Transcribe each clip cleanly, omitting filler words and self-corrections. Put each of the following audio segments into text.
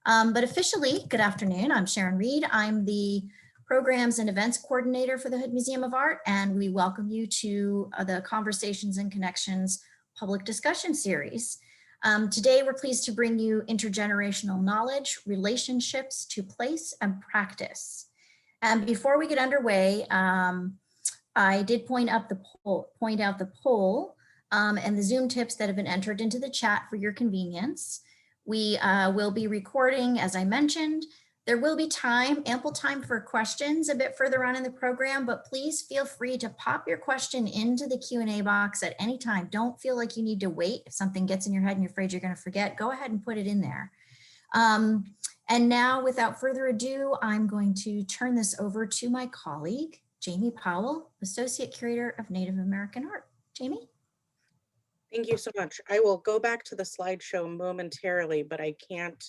But officially, good afternoon. I'm Sharon Reed. I'm the Programs and Events Coordinator for the Hood Museum of Art, and we welcome you to the Conversations and Connections public discussion series. Today, we're pleased to bring you intergenerational knowledge, relationships to place and practice. And before we get underway, I did point out the poll and the Zoom tips that have been entered into the chat for your convenience. We will be recording, as I mentioned. There will be ample time for questions a bit further on in the program, but please feel free to pop your question into the Q&A box at any time. Don't feel like you need to wait. If something gets in your head and you're afraid you're going to forget, go ahead and put it in there. And now, without further ado, I'm going to turn this over to my colleague, Jamie Powell, Associate Curator of Native American Art. Jamie? Thank you so much. I will go back to the slideshow momentarily, but I can't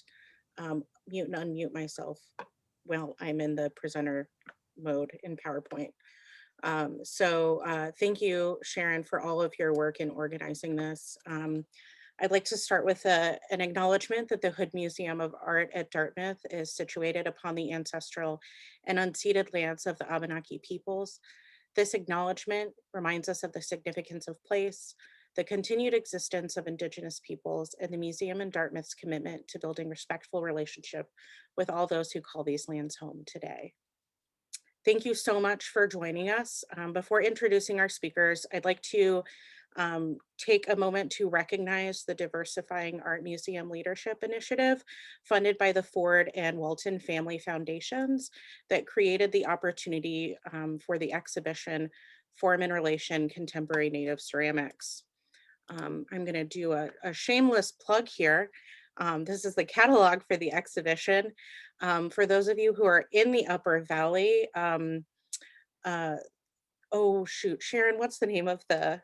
mute and unmute myself while I'm in the presenter mode in PowerPoint. Thank you, Sharon, for all of your work in organizing this. I'd like to start with an acknowledgement that the Hood Museum of Art at Dartmouth is situated upon the ancestral and unceded lands of the Abenaki peoples. This acknowledgement reminds us of the significance of place, the continued existence of Indigenous peoples, and the Museum and Dartmouth's commitment to building respectful relationship with all those who call these lands home today. Thank you so much for joining us. Before introducing our speakers, I'd like to take a moment to recognize the Diversifying Art Museum Leadership Initiative funded by the Ford and Walton Family Foundations that created the opportunity for the exhibition Form and Relation Contemporary Native Ceramics. I'm going to do a shameless plug here. This is the catalog for the exhibition. For those of you who are in the Upper Valley, oh shoot, Sharon, what's the name of the,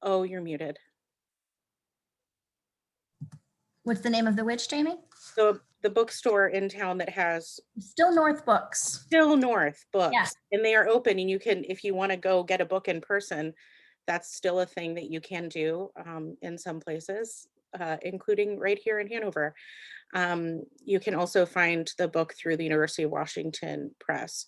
oh, you're muted. What's the name of the which, Jamie? So the bookstore in town that has Still North Books. Still North Books. Yeah. And they are open, and you can, if you want to go get a book in person, that's still a thing that you can do in some places, including right here in Hanover. You can also find the book through the University of Washington Press.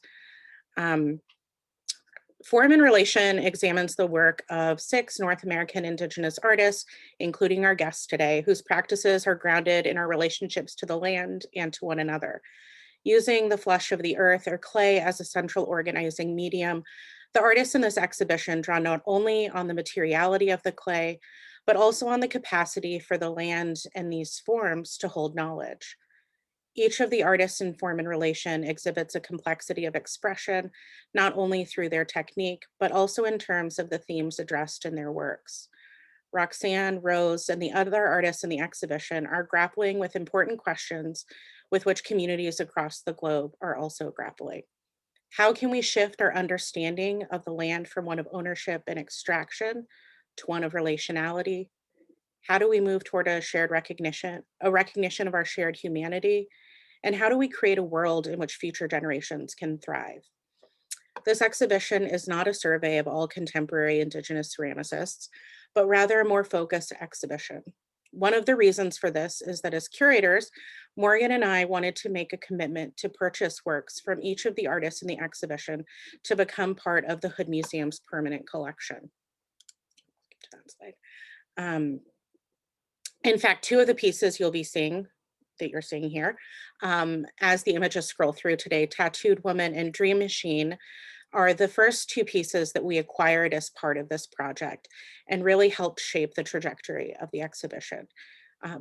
Form and Relation examines the work of 6 North American Indigenous artists, including our guests today, whose practices are grounded in our relationships to the land and to one another. Using the flesh of the earth or clay as a central organizing medium, the artists in this exhibition draw not only on the materiality of the clay, but also on the capacity for the land and these forms to hold knowledge. Each of the artists in Form and Relation exhibits a complexity of expression, not only through their technique, but also in terms of the themes addressed in their works. Roxanne, Rose, and the other artists in the exhibition are grappling with important questions with which communities across the globe are also grappling. How can we shift our understanding of the land from one of ownership and extraction to one of relationality? How do we move toward a shared recognition of our shared humanity? And how do we create a world in which future generations can thrive? This exhibition is not a survey of all contemporary Indigenous ceramicists, but rather a more focused exhibition. One of the reasons for this is that as curators, Morgan and I wanted to make a commitment to purchase works from each of the artists in the exhibition to become part of the Hood Museum's permanent collection. In fact, 2 of the pieces you'll be seeing that you're seeing here, as the images scroll through today, Tattooed Woman and Dream Machine, are the first 2 pieces that we acquired as part of this project and really helped shape the trajectory of the exhibition.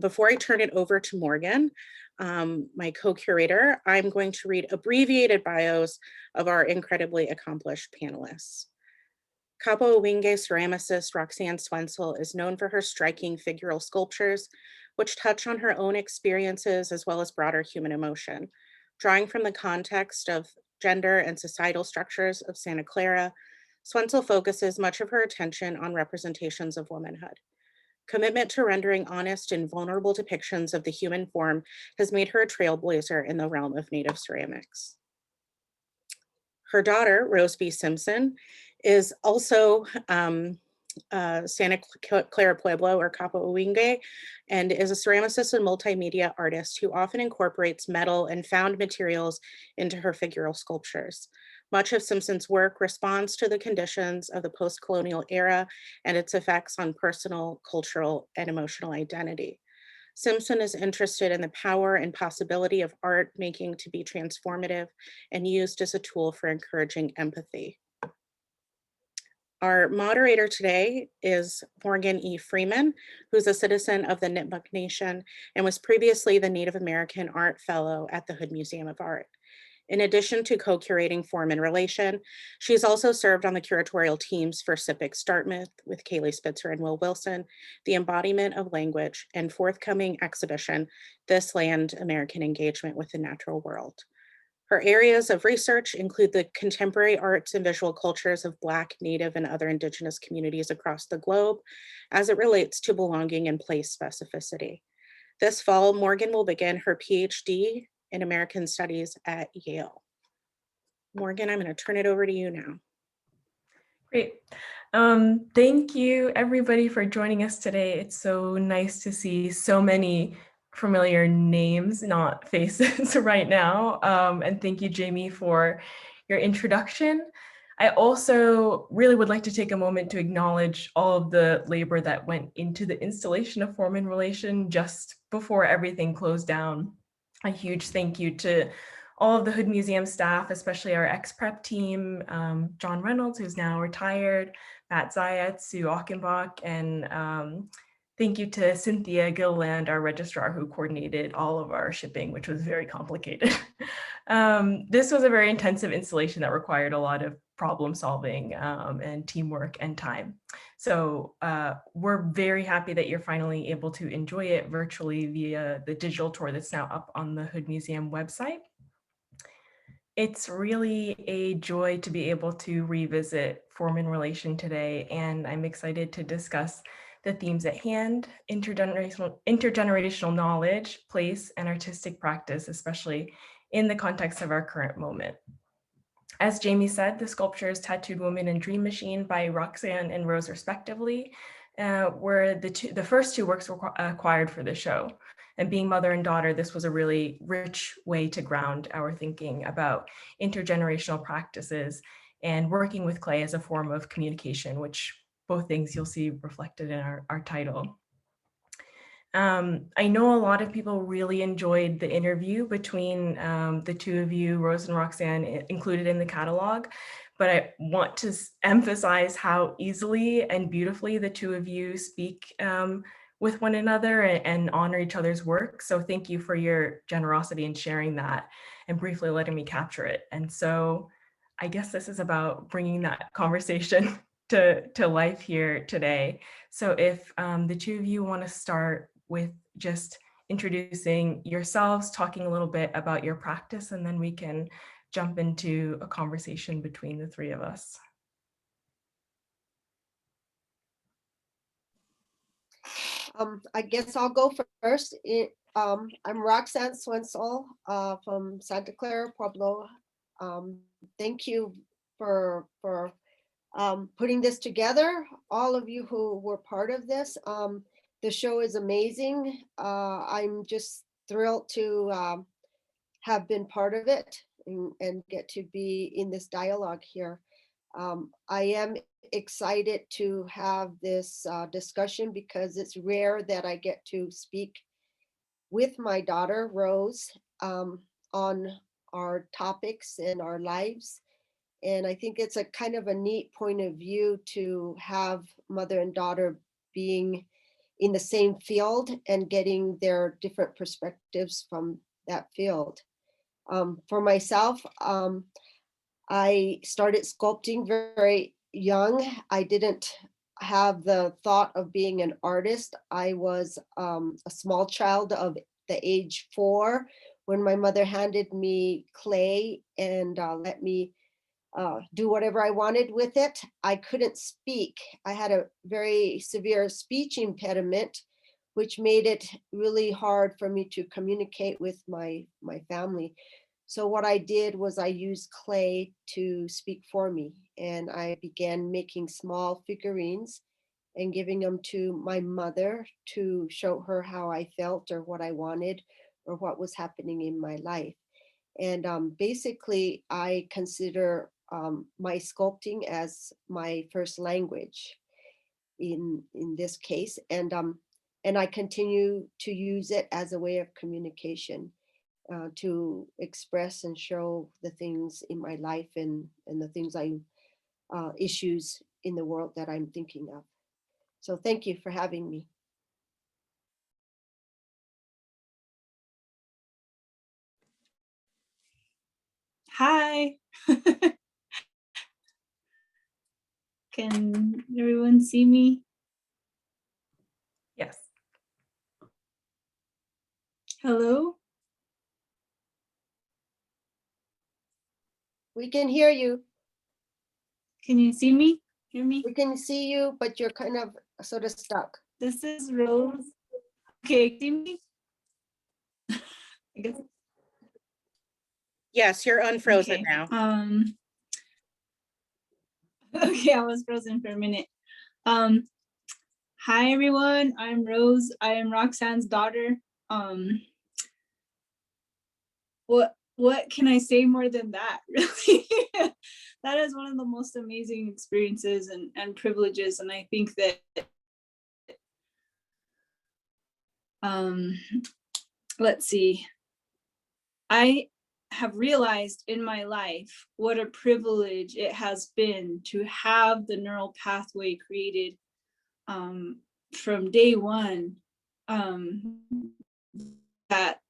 Before I turn it over to Morgan, my co-curator, I'm going to read abbreviated bios of our incredibly accomplished panelists. Kapowinge ceramicist Roxanne Swentzell is known for her striking figural sculptures, which touch on her own experiences as well as broader human emotion. Drawing from the context of gender and societal structures of Santa Clara, Swentzell focuses much of her attention on representations of womanhood. Commitment to rendering honest and vulnerable depictions of the human form has made her a trailblazer in the realm of Native ceramics. Her daughter, Rose B. Simpson, is also Santa Clara Pueblo, or Capoeira, and is a ceramicist and multimedia artist who often incorporates metal and found materials into her figural sculptures. Much of Simpson's work responds to the conditions of the post-colonial era and its effects on personal, cultural, and emotional identity. Simpson is interested in the power and possibility of art making to be transformative and used as a tool for encouraging empathy. Our moderator today is Morgan E. Freeman, who's a citizen of the Nipmuc Nation and was previously the Native American Art Fellow at the Hood Museum of Art. In addition to co-curating Form and Relation, she's also served on the curatorial teams for SIPIC Dartmouth with Kaylee Spitzer and Will Wilson, the Embodiment of Language, and forthcoming exhibition, This Land, American Engagement with the Natural World. Her areas of research include the contemporary arts and visual cultures of Black, Native, and other Indigenous communities across the globe as it relates to belonging and place specificity. This fall, Morgan will begin her PhD in American Studies at Yale. Morgan, I'm going to turn it over to you now. Great. Thank you everybody for joining us today. It's so nice to see so many familiar names, not faces right now. And thank you, Jamie, for your introduction. I also really would like to take a moment to acknowledge all of the labor that went into the installation of Form and Relation just before everything closed down. A huge thank you to all of the Hood Museum staff, especially our ex-prep team, John Reynolds, who's now retired, Matt Zayat, Sue Ochenbach, and thank you to Cynthia Gilland, our registrar, who coordinated all of our shipping, which was very complicated. This was a very intensive installation that required a lot of problem solving and teamwork and time. So we're very happy that you're finally able to enjoy it virtually via the digital tour that's now up on the Hood Museum website. It's really a joy to be able to revisit Form and Relation today, and I'm excited to discuss the themes at hand: intergenerational knowledge, place, and artistic practice, especially in the context of our current moment. As Jamie said, the sculptures Tattooed Woman and Dream Machine by Roxanne and Rose respectively were the first two works were acquired for the show. And being mother and daughter, this was a really rich way to ground our thinking about intergenerational practices and working with clay as a form of communication, which both things you'll see reflected in our title. I know a lot of people really enjoyed the interview between the two of you, Rose and Roxanne, included in the catalog, but I want to emphasize how easily and beautifully the two of you speak with one another and honor each other's work. So thank you for your generosity in sharing that and briefly letting me capture it. And so I guess this is about bringing that conversation to life here today. So if the two of you want to start with just introducing yourselves, talking a little bit about your practice, and then we can jump into a conversation between the three of us. I guess I'll go first. I'm Roxanne Swentzell from Santa Clara Pueblo. Thank you for putting this together, all of you who were part of this. The show is amazing. I'm just thrilled to have been part of it and get to be in this dialogue here. I am excited to have this discussion because it's rare that I get to speak with my daughter, Rose, on our topics and our lives. And I think it's a kind of a neat point of view to have mother and daughter being in the same field and getting their different perspectives from that field. For myself, I started sculpting very young. I didn't have the thought of being an artist. I was a small child of the age 4 when my mother handed me clay and let me do whatever I wanted with it. I couldn't speak. I had a very severe speech impediment, which made it really hard for me to communicate with my family. So what I did was I used clay to speak for me, and I began making small figurines and giving them to my mother to show her how I felt or what I wanted or what was happening in my life. And basically, I consider my sculpting as my first language in this case. And I continue to use it as a way of communication to express and show the things in my life and the things issues in the world that I'm thinking of. So thank you for having me. Hi. Can everyone see me? Yes. Hello? We can hear you. Can you see me? Hear me? We can see you, but you're kind of sort of stuck. This is Rose. Okay, see me? I guess. Yes, you're unfrozen Okay. now. Okay, I was frozen for a minute. Hi everyone, I'm Rose. I am Roxanne's daughter. What can I say more than that? Really, that is one of the most amazing experiences and privileges, and I think that let's see, I have realized in my life what a privilege it has been to have the neural pathway created from day one, that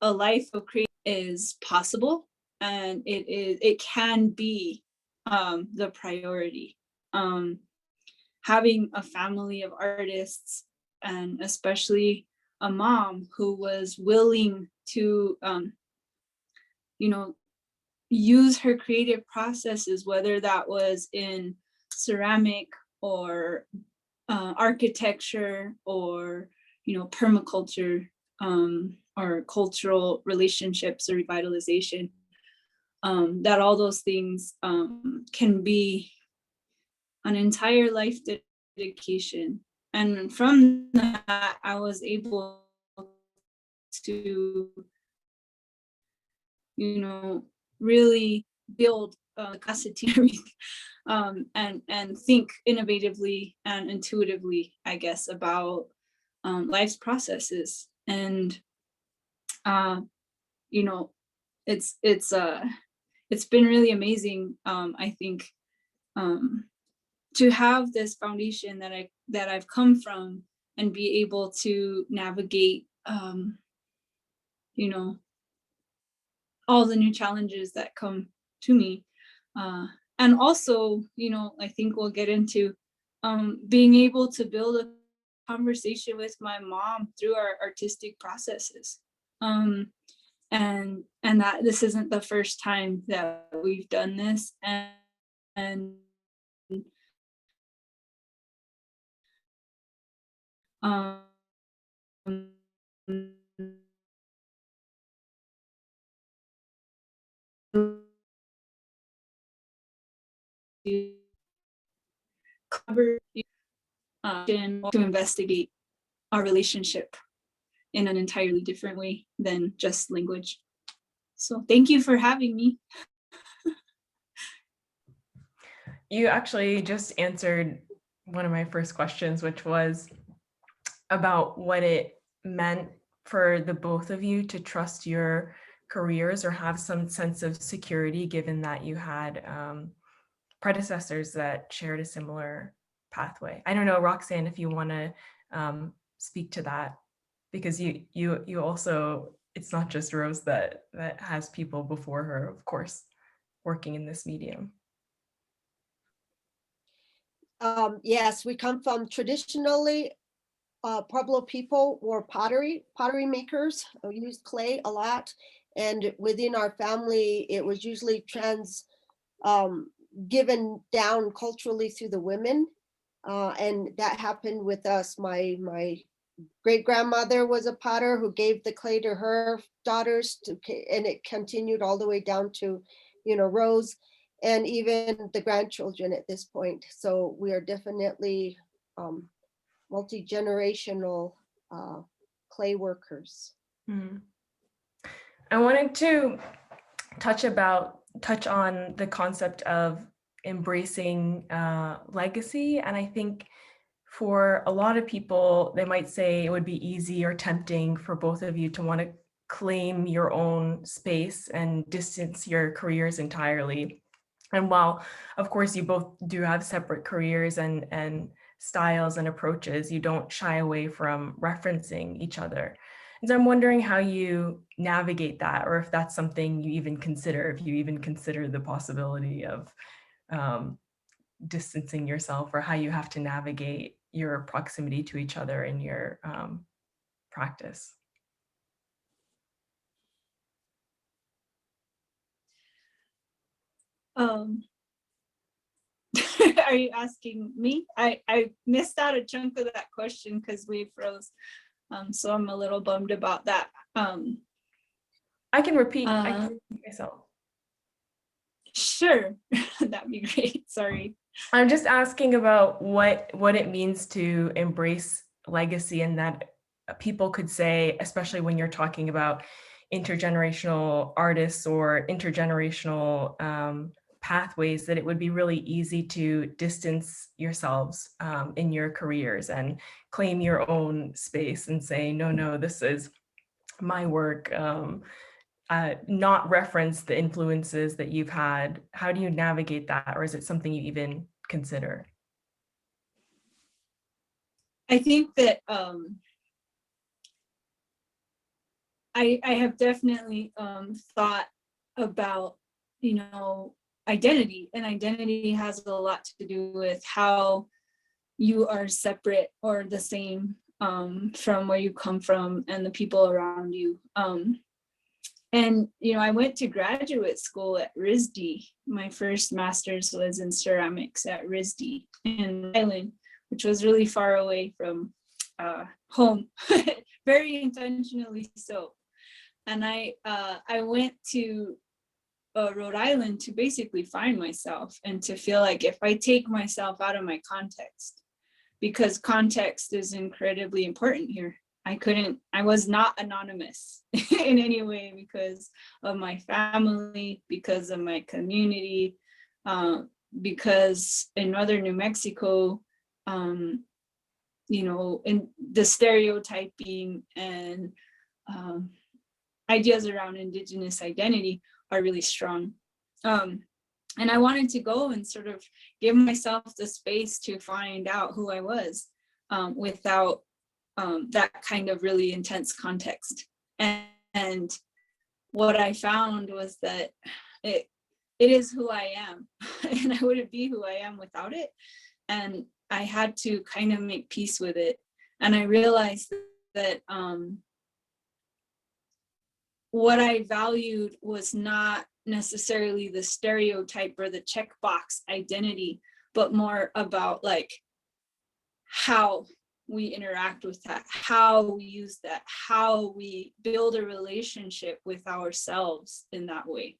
a life of creation is possible, and it can be the priority. Having a family of artists, and especially a mom who was willing to use her creative processes, whether that was in ceramic or architecture or permaculture, or cultural relationships or revitalization, that all those things can be an entire life dedication. And from that, I was able to really build capacity and think innovatively and intuitively, I guess, about life's processes. And it's been really amazing, I think, to have this foundation that I've come from and be able to navigate all the new challenges that come to me, and also I think we'll get into being able to build a conversation with my mom through our artistic processes, and that this isn't the first time that we've done this, and cover to investigate our relationship in an entirely different way than just language. So thank you for having me. You actually just answered one of my first questions, which was about what it meant for the both of you to trust your careers or have some sense of security, given that you had predecessors that shared a similar pathway. I don't know, Roxanne, if you want to speak to that, because you also, it's not just Rose that has people before her, of course, working in this medium. Yes, we come from traditionally, Pueblo people were pottery makers, used clay a lot. And within our family, it was usually given down culturally through the women. And that happened with us. My great grandmother was a potter who gave the clay to her daughters, and it continued all the way down to, Rose, and even the grandchildren at this point. So we are definitely multi-generational clay workers. I wanted to touch on the concept of embracing legacy. And I think for a lot of people, they might say it would be easy or tempting for both of you to want to claim your own space and distance your careers entirely. And while, of course, you both do have separate careers and styles and approaches, you don't shy away from referencing each other. And so I'm wondering how you navigate that, or if that's something you even consider, if you even consider the possibility of distancing yourself, or how you have to navigate your proximity to each other in your practice. Are you asking me? I missed out a chunk of that question because we froze. So I'm a little bummed about that. I can repeat myself. Sure, that'd be great. Sorry. I'm just asking about what it means to embrace legacy, and that people could say, especially when you're talking about intergenerational artists or intergenerational pathways, that it would be really easy to distance yourselves in your careers and claim your own space and say, no, this is my work, not reference the influences that you've had. How do you navigate that? Or is it something you even consider? I think that I have definitely thought about, identity, and identity has a lot to do with how you are separate or the same from where you come from and the people around you. And, I went to graduate school at RISD. My first master's was in ceramics at RISD in Rhode Island, which was really far away from home, very intentionally so. And I went to Rhode Island to basically find myself and to feel like if I take myself out of my context, because context is incredibly important here. I was not anonymous in any way because of my family, because of my community, because in northern New Mexico, in the stereotyping and ideas around Indigenous identity are really strong. And I wanted to go and sort of give myself the space to find out who I was without that kind of really intense context. And what I found was that it is who I am, and I wouldn't be who I am without it. And I had to kind of make peace with it. And I realized that what I valued was not necessarily the stereotype or the checkbox identity, but more about like how we interact with that, how we use that, how we build a relationship with ourselves in that way.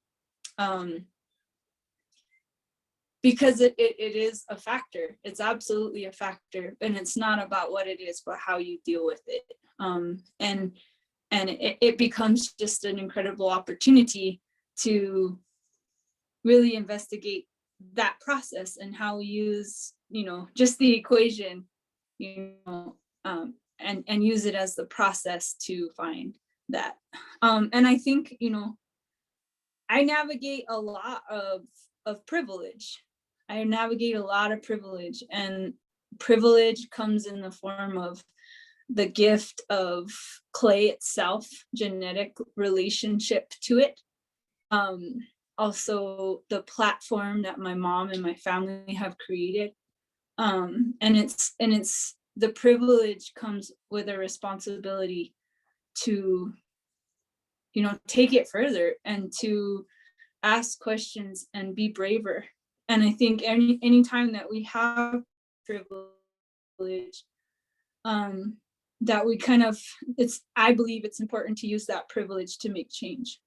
Because it is a factor. It's absolutely a factor. And it's not about what it is, but how you deal with it. And it becomes just an incredible opportunity to really investigate that process and how we use, just the equation, and use it as the process to find that. And I think, I navigate a lot of privilege. I navigate a lot of privilege, and privilege comes in the form of the gift of clay itself, genetic relationship to it. Also the platform that my mom and my family have created. And it's the privilege comes with a responsibility to, take it further and to ask questions and be braver. And I think any time that we have privilege, that we kind of, I believe it's important to use that privilege to make change.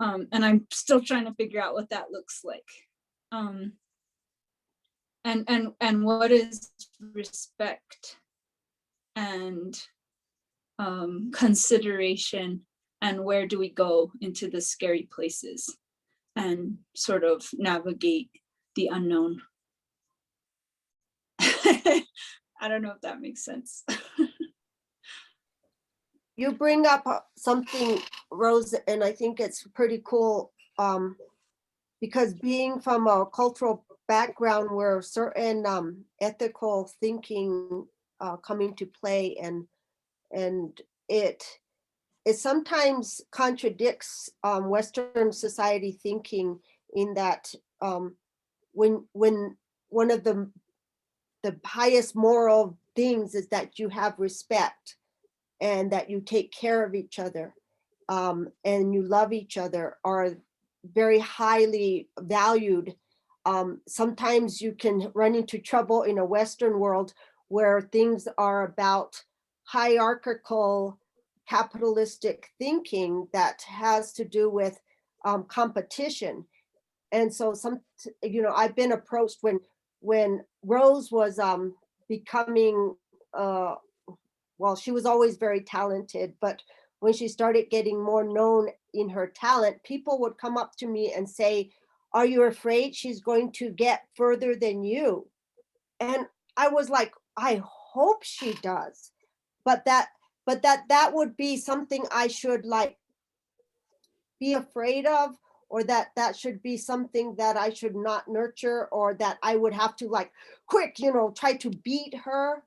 And I'm still trying to figure out what that looks like. And what is respect and consideration, and where do we go into the scary places and sort of navigate the unknown. I don't know if that makes sense. You bring up something, Rose, and I think it's pretty cool, because being from a cultural background where certain ethical thinking come into play, and it sometimes contradicts Western society thinking, in that when one of the highest moral things is that you have respect and that you take care of each other, and you love each other, are very highly valued. Sometimes you can run into trouble in a Western world where things are about hierarchical capitalistic thinking that has to do with competition. And so I've been approached when Rose was becoming well, she was always very talented, but when she started getting more known in her talent, people would come up to me and say, "Are you afraid she's going to get further than you?" And I was like, I hope she does, but that would be something I should like be afraid of, or that should be something that I should not nurture, or that I would have to like quick, try to beat her.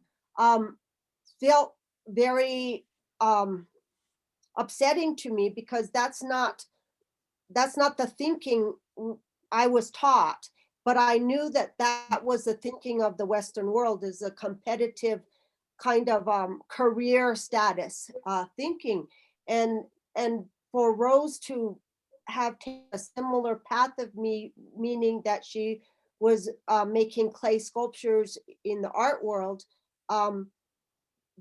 Felt very upsetting to me, because that's not the thinking I was taught. But I knew that was the thinking of the Western world, is a competitive kind of career status thinking. And for Rose to have taken a similar path of me, meaning that she was making clay sculptures in the art world,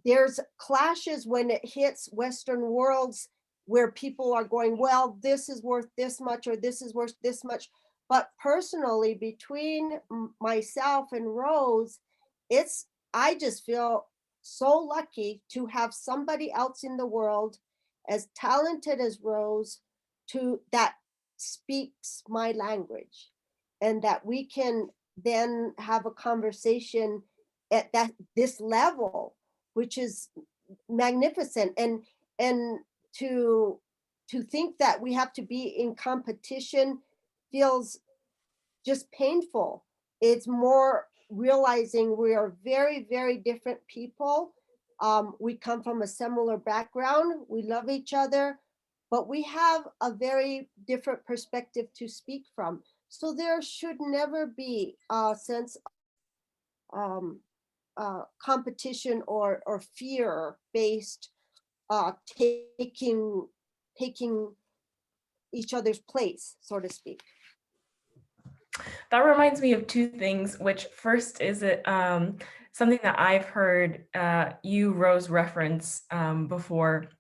there's clashes when it hits Western worlds where people are going, well, this is worth this much, or this is worth this much. But personally, between myself and Rose, I just feel so lucky to have somebody else in the world as talented as Rose, that speaks my language, and that we can then have a conversation at this level, which is magnificent. And to think that we have to be in competition feels just painful. It's more realizing we are very, very different people. We come from a similar background, we love each other, but we have a very different perspective to speak from. So there should never be a sense of competition or fear based taking each other's place, so to speak. That reminds me of two things, which first is something that I've heard you, Rose, reference before,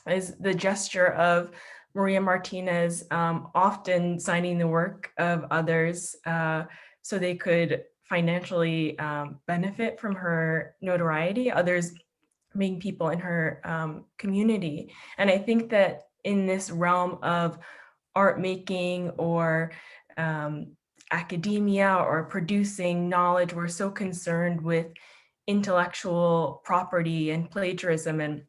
is the gesture of Maria Martinez often signing the work of others so they could financially benefit from her notoriety, others being people in her community. And I think that in this realm of art making or academia or producing knowledge, we're so concerned with intellectual property and plagiarism, and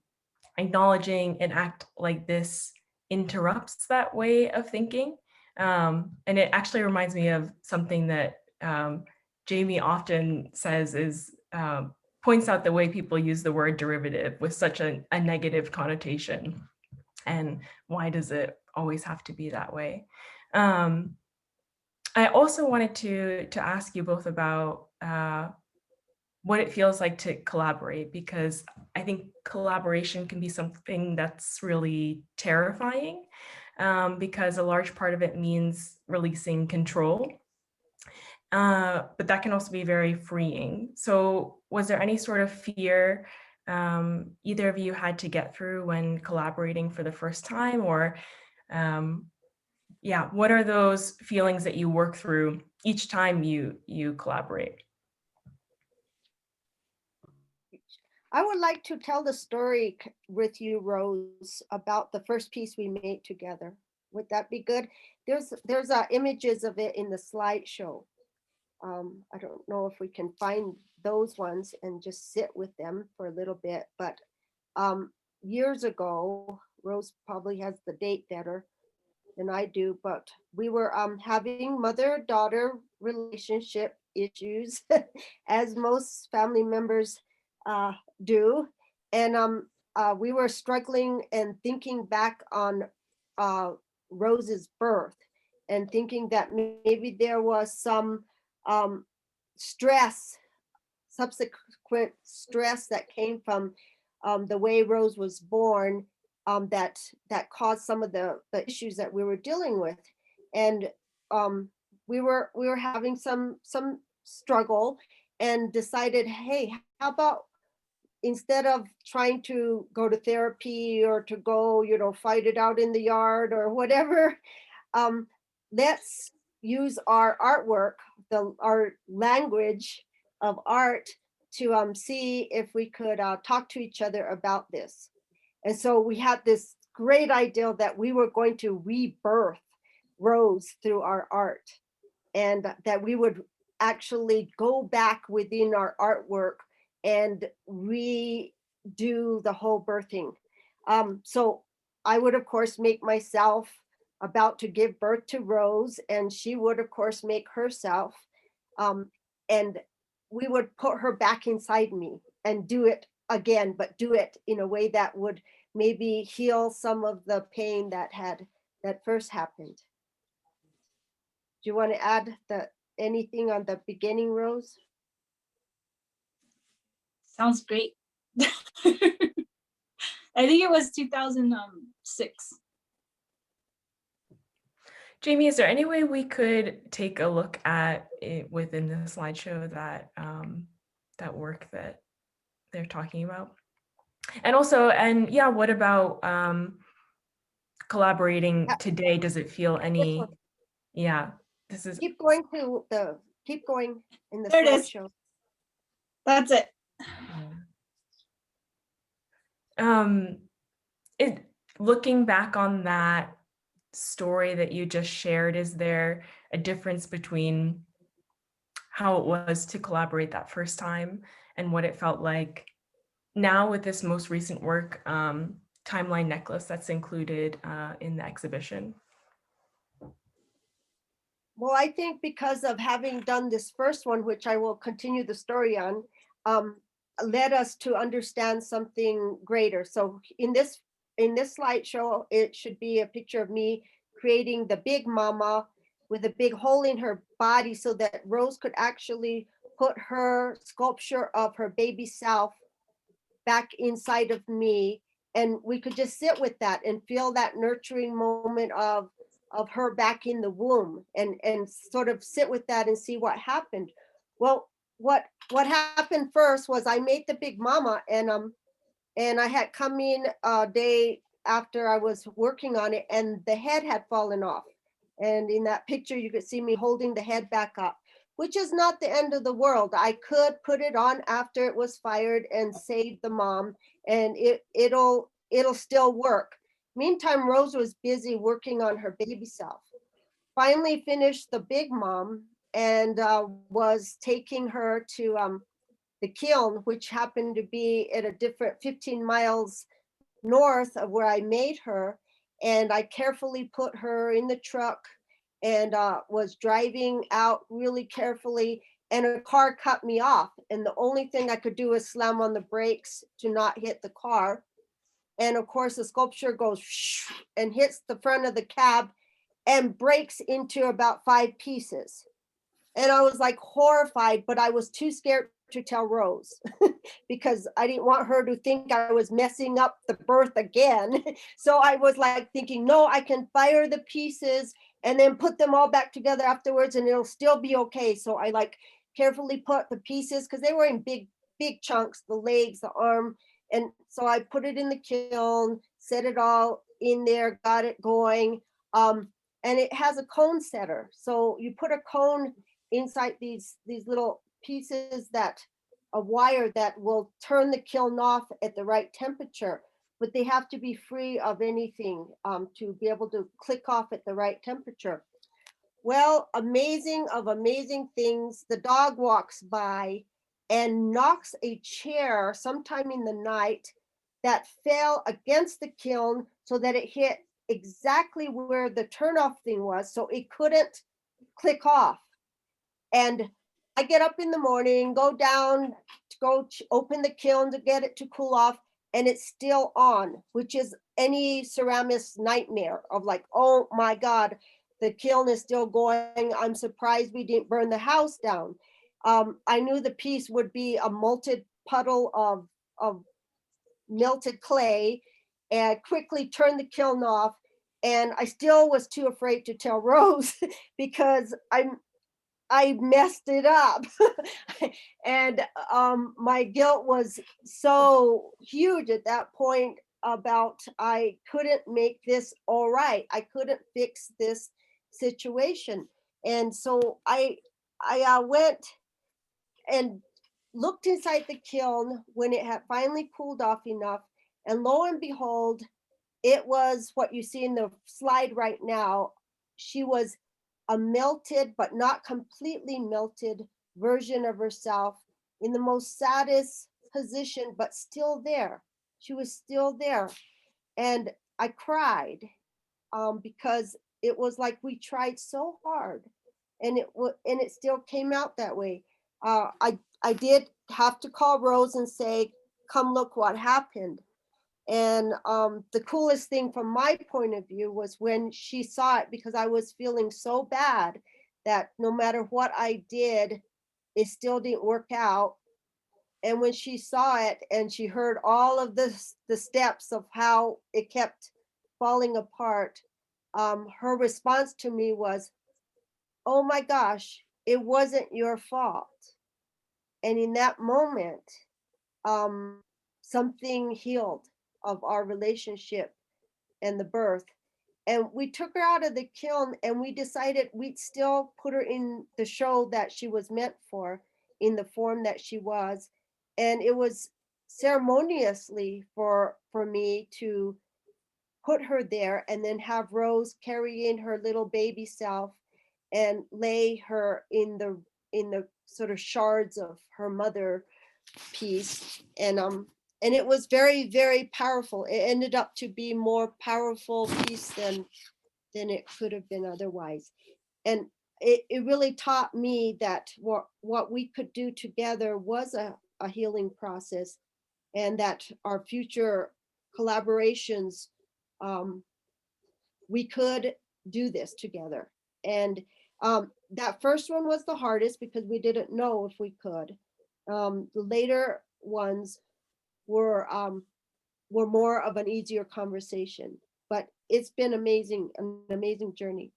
acknowledging an act like this interrupts that way of thinking. And it actually reminds me of something that Jamie often says is, points out the way people use the word derivative with such a negative connotation. And why does it always have to be that way? I also wanted to ask you both about what it feels like to collaborate, because I think collaboration can be something that's really terrifying, because a large part of it means releasing control. But that can also be very freeing. So was there any sort of fear either of you had to get through when collaborating for the first time? Or yeah, what are those feelings that you work through each time you collaborate? I would like to tell the story with you, Rose, about the first piece we made together. Would that be good? There's images of it in the slideshow. I don't know if we can find those ones and just sit with them for a little bit, but years ago, Rose probably has the date better than I do, but we were having mother-daughter relationship issues, as most family members do. And we were struggling and thinking back on Rose's birth and thinking that maybe there was some stress, subsequent stress that came from the way Rose was born, that caused some of the issues that we were dealing with. And we were having some struggle and decided, hey, how about instead of trying to go to therapy or to go, fight it out in the yard or whatever, let's use our artwork, our language of art, to see if we could talk to each other about this. And so we had this great idea that we were going to rebirth Rose through our art, and that we would actually go back within our artwork and redo the whole birthing. So I would, of course, make myself about to give birth to Rose, and she would, of course, make herself. And we would put her back inside me and do it again, but do it in a way that would maybe heal some of the pain that first happened. Do you want to add anything on the beginning, Rose? Sounds great. I think it was 2006. Jamie, is there any way we could take a look at it within the slideshow, that that work that they're talking about? And also, yeah, what about collaborating today? Does it feel any? Yeah, this is. Keep going in the There it is. slideshow. That's it. Looking back on that story that you just shared, is there a difference between how it was to collaborate that first time and what it felt like now with this most recent work, Timeline Necklace, that's included in the exhibition? Well, I think because of having done this first one, which I will continue the story on, led us to understand something greater. So in this slideshow, it should be a picture of me creating the big mama with a big hole in her body so that Rose could actually put her sculpture of her baby self back inside of me. And we could just sit with that and feel that nurturing moment of her back in the womb, and sort of sit with that and see what happened. Well, what happened first was I made the big mama, and I had come in a day after I was working on it, and the head had fallen off. And in that picture, you could see me holding the head back up, which is not the end of the world. I could put it on after it was fired and save the mom, and it'll still work. Meantime, Rose was busy working on her baby self. Finally finished the big mom, and was taking her to the kiln, which happened to be at a different 15 miles north of where I made her. And I carefully put her in the truck and was driving out really carefully, and a car cut me off. And the only thing I could do was slam on the brakes to not hit the car. And of course, the sculpture goes and hits the front of the cab and breaks into about 5 pieces. And I was like horrified, but I was too scared to tell Rose because I didn't want her to think I was messing up the birth again. So I was like thinking, no, I can fire the pieces and then put them all back together afterwards and it'll still be okay. So I like carefully put the pieces, because they were in big chunks, the legs, the arm. And so I put it in the kiln, set it all in there, got it going. And it has a cone setter. So you put a cone inside these little pieces that a wire that will turn the kiln off at the right temperature, but they have to be free of anything to be able to click off at the right temperature. Well, amazing of amazing things, the dog walks by and knocks a chair sometime in the night that fell against the kiln so that it hit exactly where the turnoff thing was, so it couldn't click off. And I get up in the morning, go down to go open the kiln to get it to cool off, and it's still on, which is any ceramic's nightmare of like, oh my God, the kiln is still going. I'm surprised we didn't burn the house down. I knew the piece would be a molted puddle of melted clay, and quickly turned the kiln off. And I still was too afraid to tell Rose because I messed it up. And my guilt was so huge at that point about I couldn't make this all right. I couldn't fix this situation. And so I went and looked inside the kiln when it had finally cooled off enough. And lo and behold, it was what you see in the slide right now. She was a melted, but not completely melted version of herself in the most saddest position, but still there. She was still there. And I cried because it was like we tried so hard, and it still came out that way. I did have to call Rose and say, come look what happened. And the coolest thing from my point of view was when she saw it, because I was feeling so bad that no matter what I did, it still didn't work out. And when she saw it and she heard all of the steps of how it kept falling apart, her response to me was, oh my gosh, it wasn't your fault. And in that moment, something healed of our relationship and the birth. And we took her out of the kiln, and we decided we'd still put her in the show that she was meant for, in the form that she was. And it was ceremoniously for me to put her there, and then have Rose carry in her little baby self and lay her in the sort of shards of her mother piece. And it was very, very powerful. It ended up to be more powerful piece than it could have been otherwise. And it really taught me that what we could do together was a healing process, and that our future collaborations, we could do this together. And that first one was the hardest because we didn't know if we could. The later ones were more of an easier conversation, but it's been amazing, an amazing journey.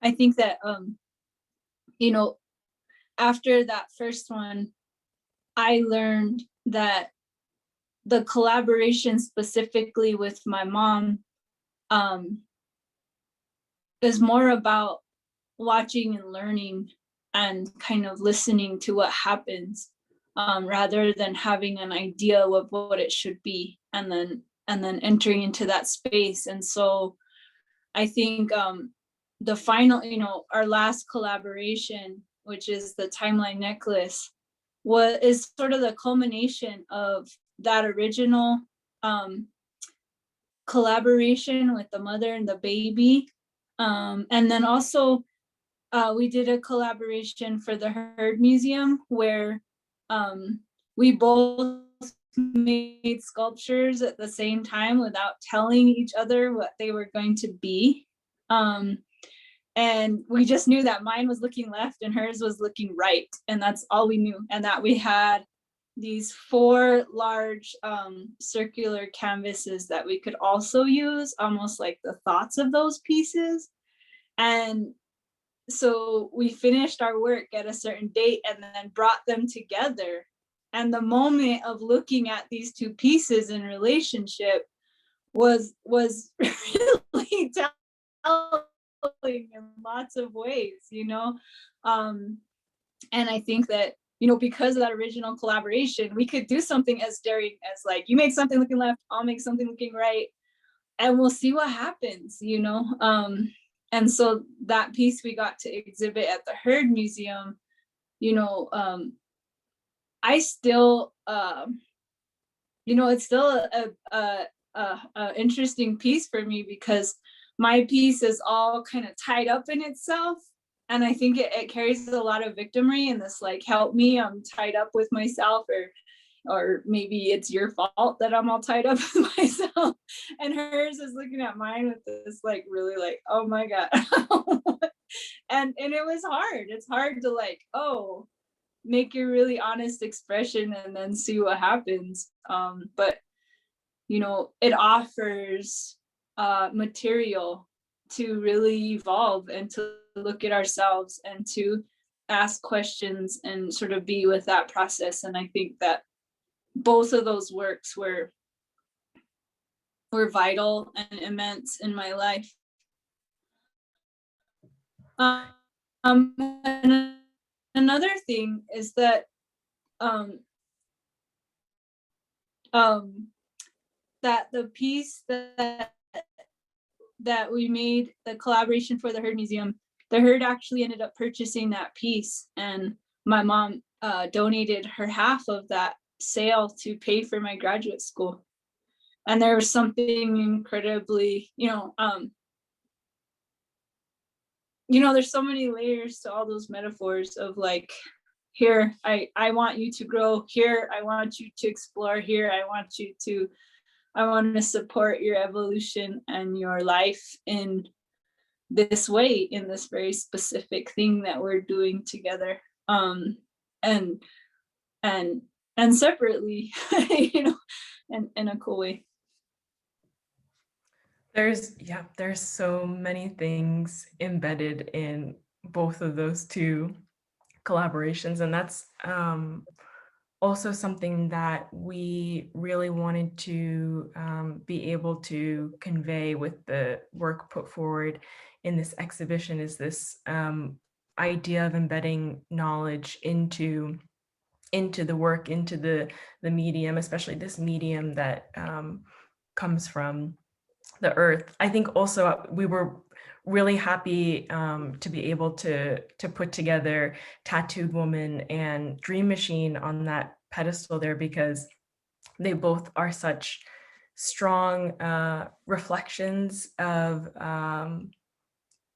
I think that, you know, after that first one, I learned that the collaboration specifically with my mom is more about watching and learning and kind of listening to what happens, rather than having an idea of what it should be and then entering into that space. And so I think the final, our last collaboration, which is the timeline necklace, is sort of the culmination of that original collaboration with the mother and the baby. And then also we did a collaboration for the Herd Museum where we both made sculptures at the same time without telling each other what they were going to be. And we just knew that mine was looking left and hers was looking right. And that's all we knew. And that we had these 4 large circular canvases that we could also use, almost like the thoughts of those pieces. And so we finished our work at a certain date and then brought them together. And the moment of looking at these 2 pieces in relationship was really telling, in lots of ways, you know? And I think that, you know, because of that original collaboration, we could do something as daring as like, you make something looking left, I'll make something looking right, and we'll see what happens, you know? And so that piece we got to exhibit at the Heard Museum, you know, I still, you know, it's still a interesting piece for me because my piece is all kind of tied up in itself. And I think it carries a lot of victimry and this like, help me, I'm tied up with myself, or maybe it's your fault that I'm all tied up with myself. And hers is looking at mine with this like, really like, oh my God. and it was hard. It's hard to like, oh, make your really honest expression and then see what happens. But you know, it offers material to really evolve and to look at ourselves and to ask questions and sort of be with that process. And I think that both of those works were vital and immense in my life. And another thing is that that the piece that we made, the collaboration for the Heard Museum, the Heard actually ended up purchasing that piece, and my mom donated her half of that sale to pay for my graduate school. And there was something incredibly, you know, there's so many layers to all those metaphors of like, here, I want you to grow, here, I want you to explore, here, I want to support your evolution and your life in this way, in this very specific thing that we're doing together. And separately, you know, and in a cool way. There's so many things embedded in both of those two collaborations, and that's also something that we really wanted to be able to convey with the work put forward in this exhibition, is this idea of embedding knowledge into the work, into the medium, especially this medium that comes from the earth. I think also we were really happy to be able to put together Tattooed Woman and Dream Machine on that pedestal there, because they both are such strong reflections of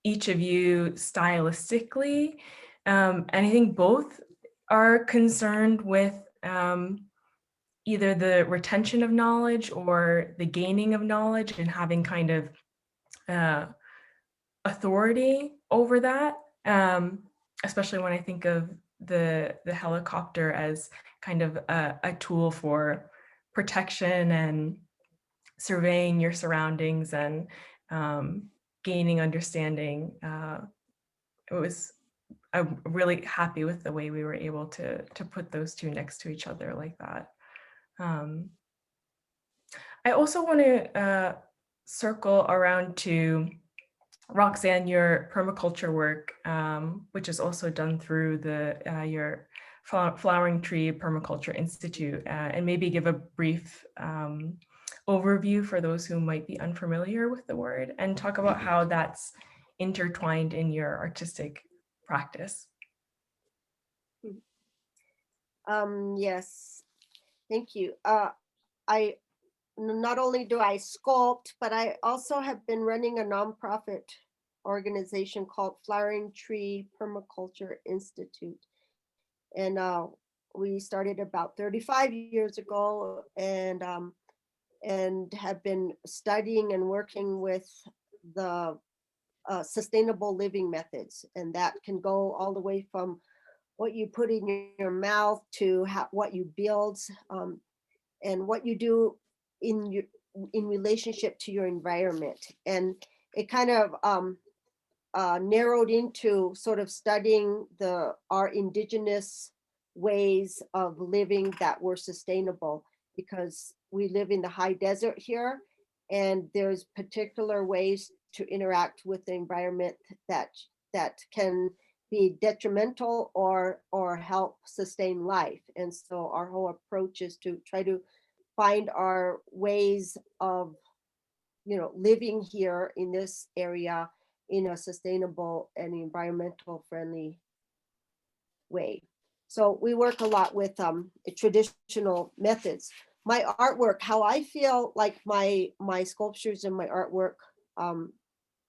each of you stylistically. And I think both are concerned with either the retention of knowledge or the gaining of knowledge, and having kind of authority over that, especially when I think of the helicopter as kind of a tool for protection and surveying your surroundings and gaining understanding. I'm really happy with the way we were able to put those two next to each other like that. I also want to circle around to Roxanne, your permaculture work, which is also done through your Flowering Tree Permaculture Institute, and maybe give a brief overview for those who might be unfamiliar with the word, and talk about how that's intertwined in your artistic practice. Yes, thank you. I not only do I sculpt, but I also have been running a nonprofit organization called Flowering Tree Permaculture Institute. And we started about 35 years ago, and have been studying and working with the sustainable living methods. And that can go all the way from what you put in your mouth to what you build, and what you do in relationship to your environment. And it kind of narrowed into sort of studying our indigenous ways of living that were sustainable, because we live in the high desert here, and there's particular ways to interact with the environment that can be detrimental or help sustain life. And so our whole approach is to try to find our ways of, living here in this area in a sustainable and environmental friendly way. So we work a lot with traditional methods. My artwork, how I feel like my sculptures and my artwork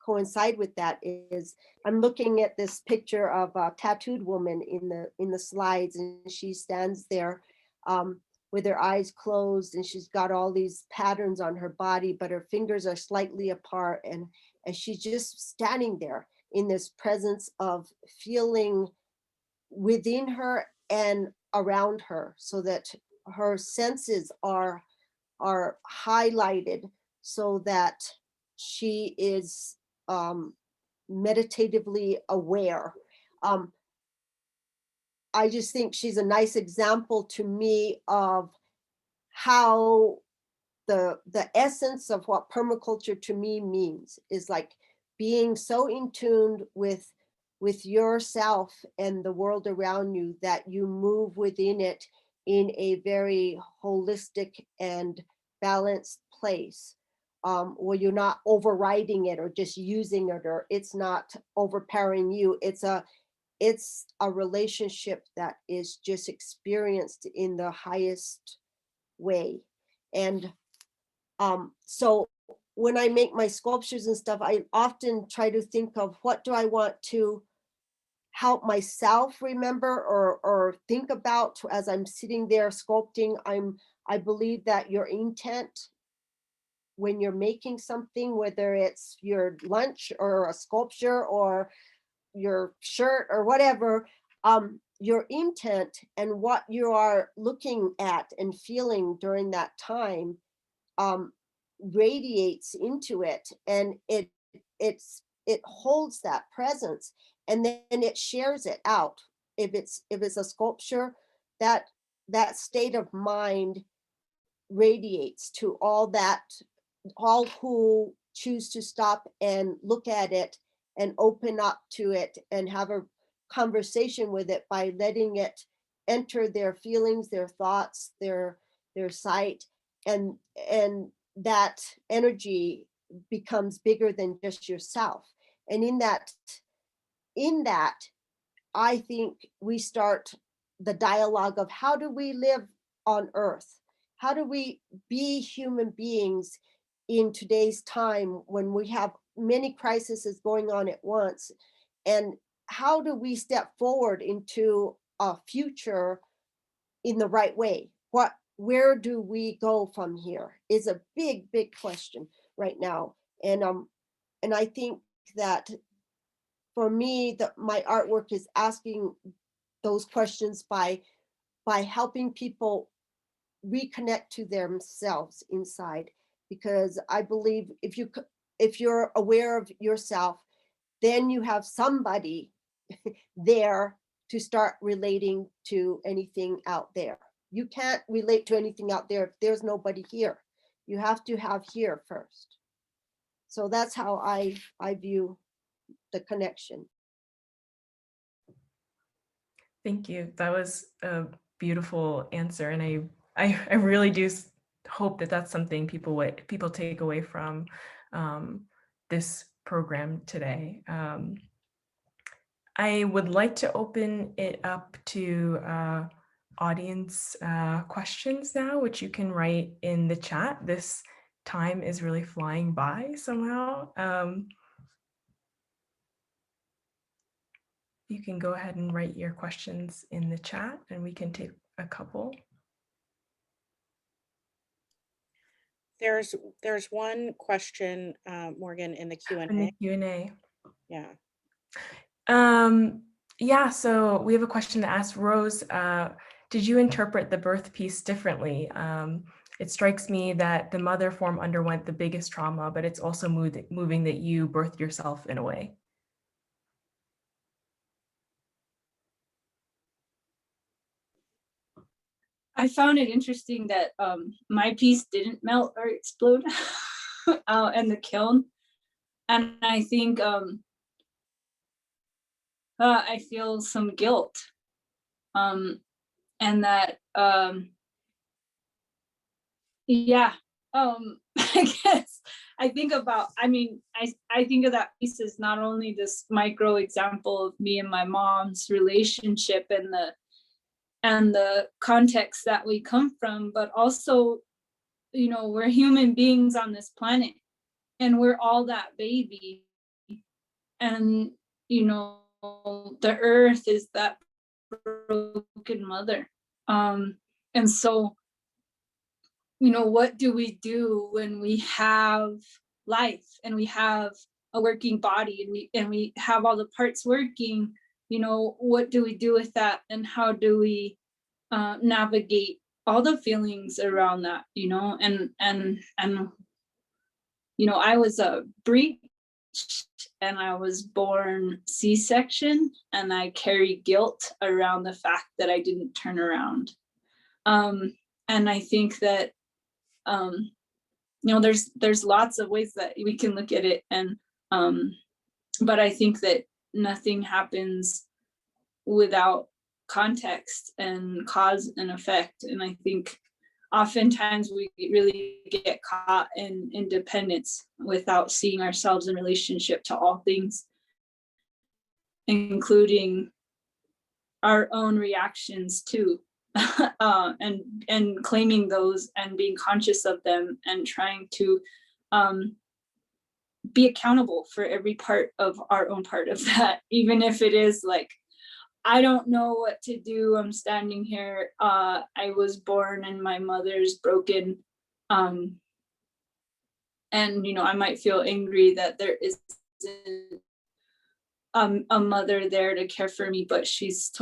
coincide with that is I'm looking at this picture of a tattooed woman in the slides, and she stands there with her eyes closed, and she's got all these patterns on her body, but her fingers are slightly apart, and she's just standing there in this presence of feeling within her and around her, so that her senses are highlighted so that she is meditatively aware. I just think she's a nice example to me of how the essence of what permaculture to me means is like being so in tune with yourself and the world around you that you move within it in a very holistic and balanced place, where you're not overriding it or just using it, or it's not overpowering you. It's a relationship that is just experienced in the highest way. And so when I make my sculptures and stuff, I often try to think of what do I want to help myself remember or think about as I'm sitting there sculpting. I believe that your intent when you're making something, whether it's your lunch or a sculpture or your shirt or whatever, your intent and what you are looking at and feeling during that time radiates into it, and it holds that presence, and then it shares it out. If it's a sculpture, that state of mind radiates to all who choose to stop and look at it and open up to it and have a conversation with it by letting it enter their feelings, their thoughts, their sight, and that energy becomes bigger than just yourself. And in that I think we start the dialogue of how do we live on earth? How do we be human beings in today's time when we have many crises going on at once? And how do we step forward into a future in the right way? Where do we go from here is a big, big question right now. And I think that for me, my artwork is asking those questions by helping people reconnect to themselves inside, because I believe if you're aware of yourself, then you have somebody there to start relating to anything out there. You can't relate to anything out there if there's nobody here. You have to have here first. So that's how I view the connection. Thank you. That was a beautiful answer, and I really do hope that that's something people take away from this program today. I would like to open it up to audience questions now, which you can write in the chat. This time is really flying by somehow. You can go ahead and write your questions in the chat and we can take a couple. There's one question, Morgan, in the Q&A. In the Q&A. Yeah. Yeah, so we have a question that asks, Rose, did you interpret the birth piece differently? It strikes me that the mother form underwent the biggest trauma, but it's also moving that you birthed yourself in a way. I found it interesting that my piece didn't melt or explode out in the kiln. And I think I feel some guilt, and that yeah, I guess I think about, I mean, I think of that piece as not only this micro example of me and my mom's relationship and the context that we come from, but also, you know, we're human beings on this planet, and we're all that baby. And, you know, the earth is that broken mother. And so, you know, what do we do when we have life and we have a working body and we have all the parts working? You know, what do we do with that, and how do we navigate all the feelings around that? You know, and you know, I was a breech, and I was born C-section, and I carry guilt around the fact that I didn't turn around. And I think that you know, there's lots of ways that we can look at it, and but I think that nothing happens without context and cause and effect. And I think oftentimes we really get caught in independence without seeing ourselves in relationship to all things, including our own reactions too. And claiming those and being conscious of them and trying to be accountable for every part of our own part of that, even if it is like, I don't know what to do, I'm standing here, I was born and my mother's broken, and you know, I might feel angry that there isn't a mother there to care for me, but she's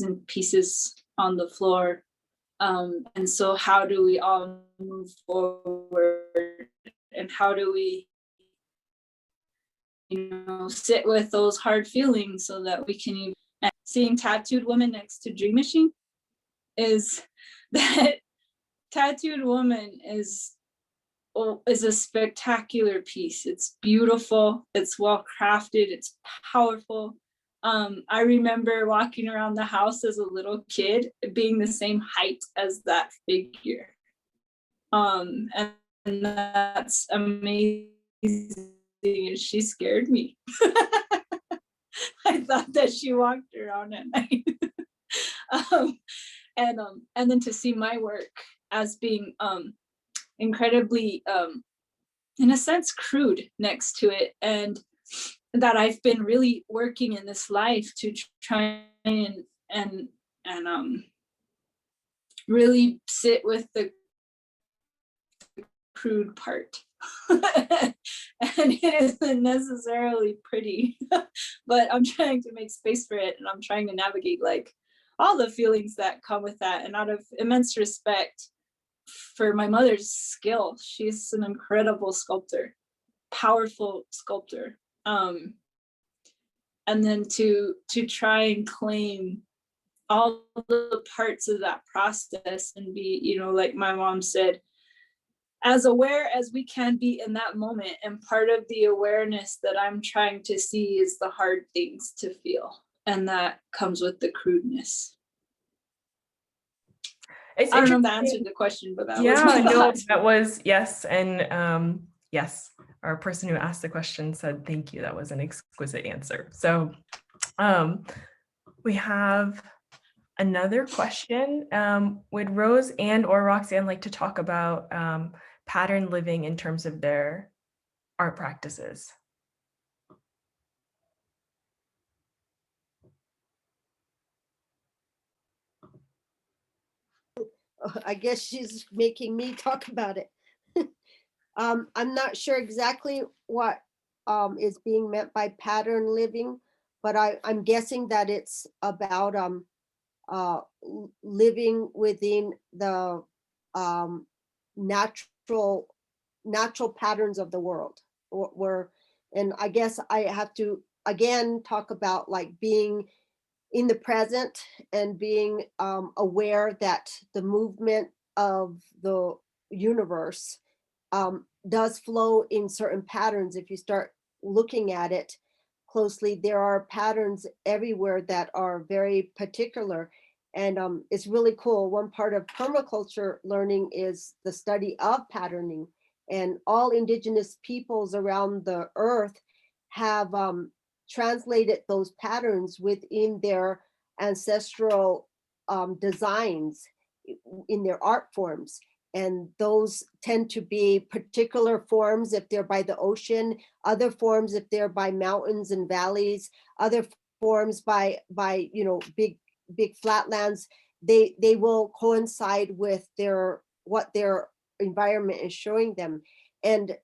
in pieces on the floor. And so how do we all move forward, and how do we, you know, sit with those hard feelings so that we can even, and seeing Tattooed Woman next to Dream Machine is that Tattooed Woman is a spectacular piece. It's beautiful, it's well crafted, it's powerful. I remember walking around the house as a little kid being the same height as that figure. And that's amazing. She scared me. I thought that she walked around at night. And then to see my work as being incredibly, in a sense, crude next to it, and that I've been really working in this life to try and really sit with the crude part. And it isn't necessarily pretty, but I'm trying to make space for it, and I'm trying to navigate like all the feelings that come with that, and out of immense respect for my mother's skill. She's an incredible sculptor, powerful sculptor. And then to try and claim all the parts of that process and be, you know, like my mom said, as aware as we can be in that moment. And part of the awareness that I'm trying to see is the hard things to feel, and that comes with the crudeness. I don't know if that answered the question, but that was my thought. That was, yes. And yes, our person who asked the question said, thank you. That was an exquisite answer. So we have another question. Would Rose and or Roxanne like to talk about pattern living in terms of their art practices? I guess she's making me talk about it. I'm not sure exactly what is being meant by pattern living, but I'm guessing that it's about living within the natural patterns of the world, and I guess I have to again talk about like being in the present and being aware that the movement of the universe does flow in certain patterns if you start looking at it closely, there are patterns everywhere that are very particular. And it's really cool. One part of permaculture learning is the study of patterning. And all indigenous peoples around the earth have translated those patterns within their ancestral designs in their art forms. And those tend to be particular forms if they're by the ocean, other forms if they're by mountains and valleys, other forms by big flatlands. They will coincide with what their environment is showing them. And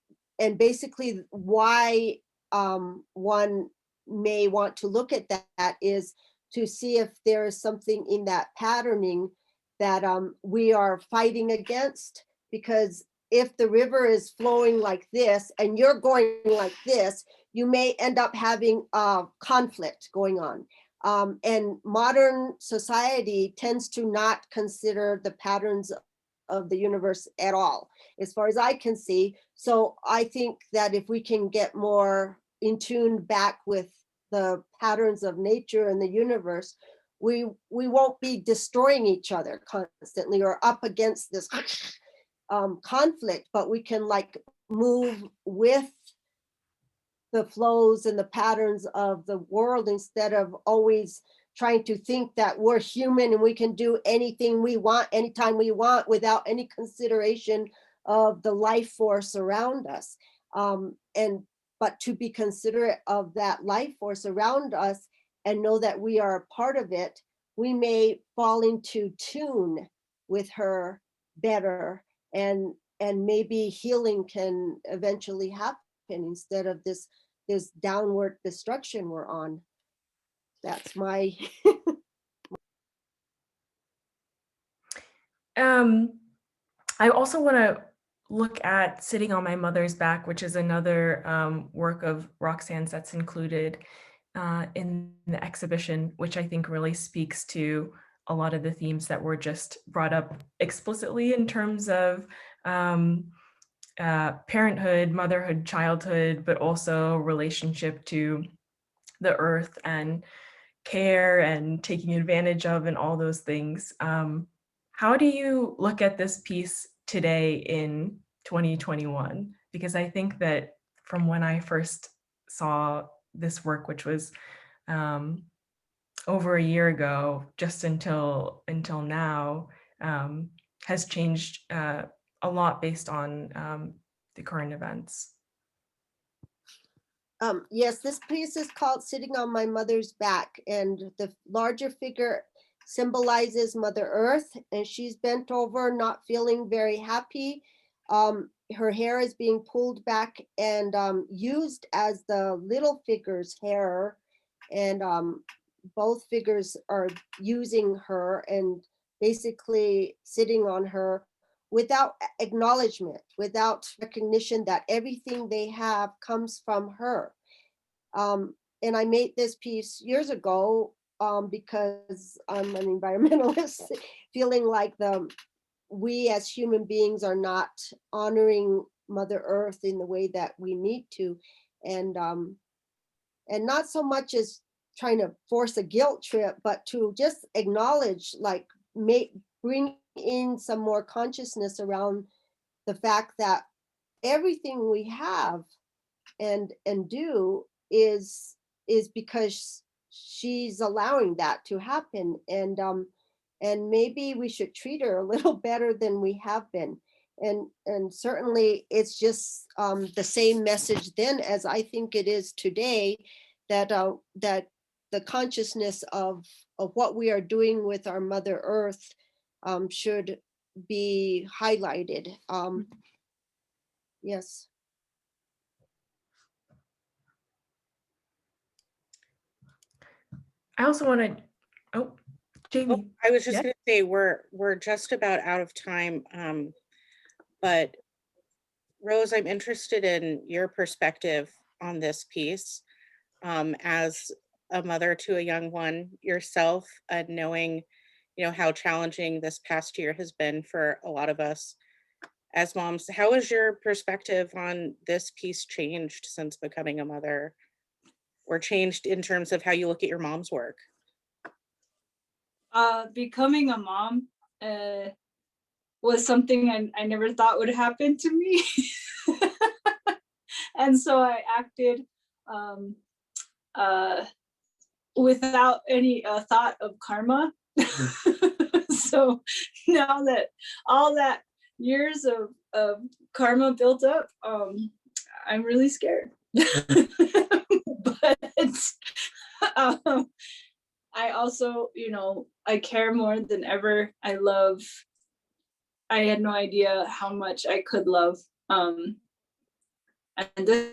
basically why one may want to look at that is to see if there is something in that patterning that we are fighting against. Because if the river is flowing like this and you're going like this, you may end up having conflict going on. And modern society tends to not consider the patterns of the universe at all, as far as I can see. So I think that if we can get more in tune back with the patterns of nature and the universe, we won't be destroying each other constantly or up against this conflict, but we can like move with the flows and the patterns of the world instead of always trying to think that we're human and we can do anything we want anytime we want without any consideration of the life force around us. But to be considerate of that life force around us and know that we are a part of it, we may fall into tune with her better, and maybe healing can eventually happen instead of this downward destruction we're on. That's my I also want to look at Sitting on My Mother's Back, which is another work of Roxanne's that's included in the exhibition, which I think really speaks to a lot of the themes that were just brought up explicitly in terms of parenthood, motherhood, childhood, but also relationship to the earth and care and taking advantage of and all those things. How do you look at this piece today in 2021? Because I think that from when I first saw this work, which was over a year ago, just until now, has changed a lot based on the current events. Yes, this piece is called Sitting on My Mother's Back, and the larger figure symbolizes Mother Earth, and she's bent over, not feeling very happy. Her hair is being pulled back and used as the little figure's hair, and both figures are using her and basically sitting on her without acknowledgement, without recognition that everything they have comes from her. And I made this piece years ago because I'm an environmentalist, feeling like we as human beings are not honoring Mother Earth in the way that we need to, and not so much as trying to force a guilt trip, but to just acknowledge, like, bring in some more consciousness around the fact that everything we have and do is because she's allowing that to happen, and maybe we should treat her a little better than we have been. And certainly it's just the same message then as I think it is today, that that the consciousness of what we are doing with our Mother Earth should be highlighted. Yes. I also want to, Jamie. I was just Yeah. going to say we're just about out of time, but Rose, I'm interested in your perspective on this piece as a mother to a young one yourself, and knowing, how challenging this past year has been for a lot of us. as moms. How has your perspective on this piece changed since becoming a mother, or changed in terms of how you look at your mom's work? Becoming a mom was something I never thought would happen to me. And so I acted without any thought of karma. So now that all that years of karma built up, I'm really scared. But I also, I care more than ever. I had no idea how much I could love. And this,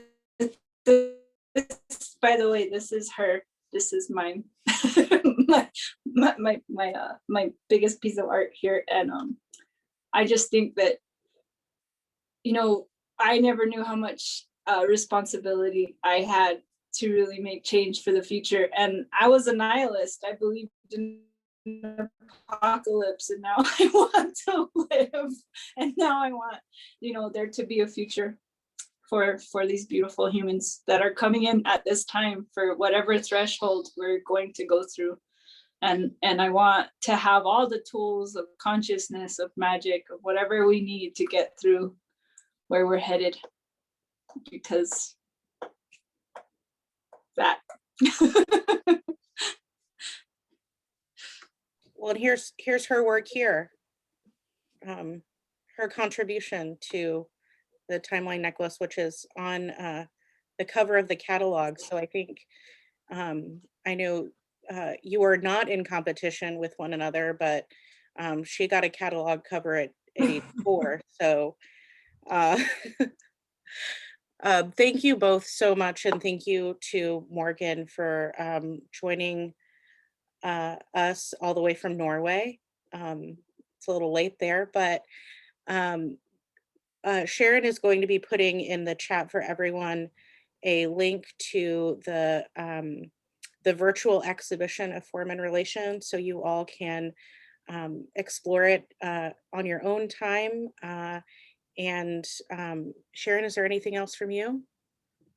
by the way, this is her. This is mine. my biggest piece of art here. And I just think that, I never knew how much responsibility I had to really make change for the future. And I was a nihilist. I believed in an apocalypse, and now I want to live. And now I want, there to be a future for these beautiful humans that are coming in at this time for whatever threshold we're going to go through. And I want to have all the tools of consciousness, of magic, of whatever we need to get through where we're headed, because that. Well, and here's her work here. Her contribution to the timeline necklace, which is on the cover of the catalog. So I think, I know you are not in competition with one another, but she got a catalog cover at 84. So thank you both so much. And thank you to Morgan for joining us all the way from Norway. It's a little late there, but Sharon is going to be putting in the chat for everyone a link to the virtual exhibition of Form and Relation, so you all can explore it on your own time. And Sharon, is there anything else from you?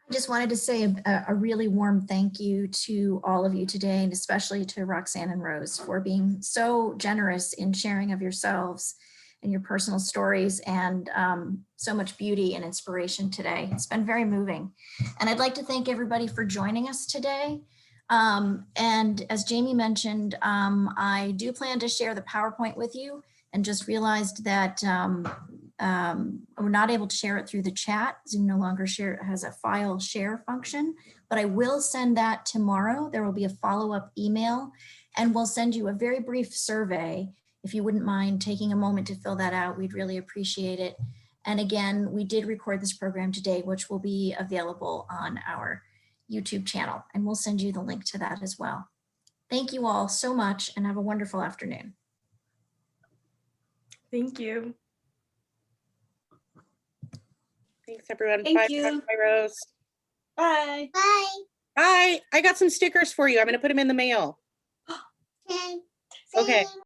I just wanted to say a really warm thank you to all of you today, and especially to Roxanne and Rose for being so generous in sharing of yourselves and your personal stories, and so much beauty and inspiration today. It's been very moving. And I'd like to thank everybody for joining us today. And as Jamie mentioned, I do plan to share the PowerPoint with you, and just realized that we're not able to share it through the chat. Zoom no longer has a file share function, but I will send that tomorrow. There will be a follow-up email, and we'll send you a very brief survey. If you wouldn't mind taking a moment to fill that out, we'd really appreciate it. And again, we did record this program today, which will be available on our YouTube channel, and we'll send you the link to that as well. Thank you all so much, and have a wonderful afternoon. Thank you. Thanks, everyone. Thank Bye, you. Bye, Rose. Bye. Bye. Bye. I got some stickers for you. I'm going to put them in the mail. Okay. Okay. See you.